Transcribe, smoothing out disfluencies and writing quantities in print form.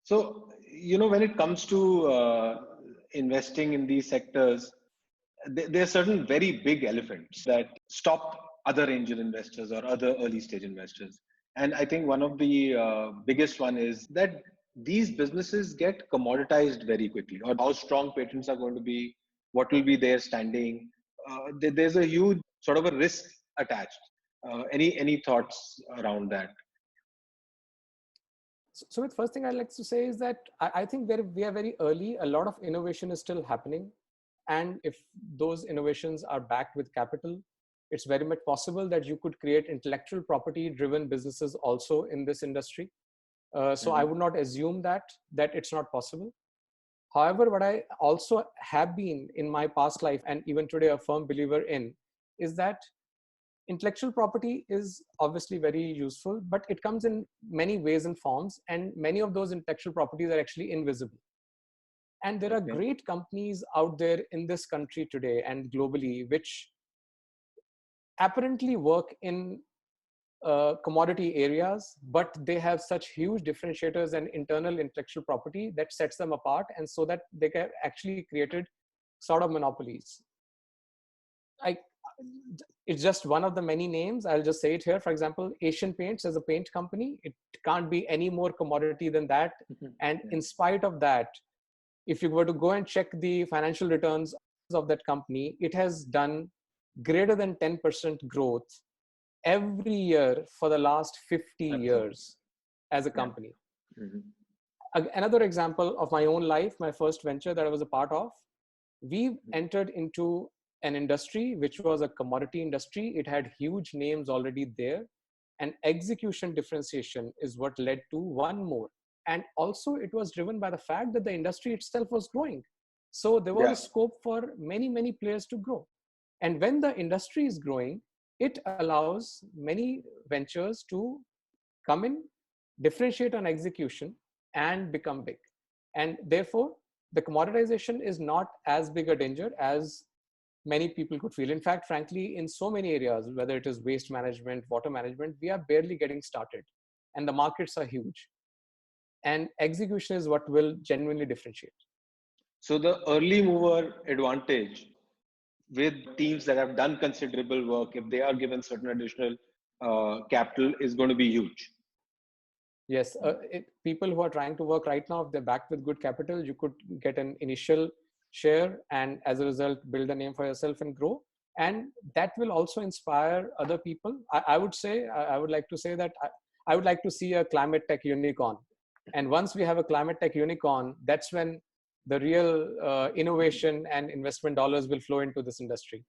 So, when it comes to investing in these sectors, there are certain very big elephants that stop other angel investors or other early stage investors. And I think one of the biggest one is that these businesses get commoditized very quickly, or how strong patents are going to be, what will be their standing. There's a huge sort of a risk attached. Any thoughts around that? So the first thing I'd like to say is that I think we are very early. A lot of innovation is still happening. And if those innovations are backed with capital, it's very much possible that you could create intellectual property driven businesses also in this industry. So I would not assume that it's not possible. However, what I also have been in my past life and even today a firm believer in is that intellectual property is obviously very useful, but it comes in many ways and forms, and many of those intellectual properties are actually invisible. And there are great companies out there in this country today and globally, which apparently work in commodity areas, but they have such huge differentiators and internal intellectual property that sets them apart, and so that they have actually created sort of monopolies. It's just one of the many names. I'll just say it here. For example, Asian Paints as a paint company, it can't be any more commodity than that. And in spite of that, if you were to go and check the financial returns of that company, it has done greater than 10% growth every year for the last 50 years as a company. Another example of my own life, my first venture that I was a part of, we entered into an industry which was a commodity industry. It had huge names already there, and execution differentiation is what led to one more. And also it was driven by the fact that the industry itself was growing. So there was a scope for many, many players to grow. And when the industry is growing, it allows many ventures to come in, differentiate on execution, and become big. And therefore, the commoditization is not as big a danger as many people could feel. In fact, frankly, in so many areas, whether it is waste management, water management, we are barely getting started, and the markets are huge. And execution is what will genuinely differentiate. So the early mover advantage with teams that have done considerable work, if they are given certain additional capital, is going to be huge. Yes, people who are trying to work right now, if they're backed with good capital, you could get an initial share and as a result build a name for yourself and grow. And that will also inspire other people. I would like to say that I would like to see a climate tech unicorn. And once we have a climate tech unicorn, that's when the real innovation and investment dollars will flow into this industry.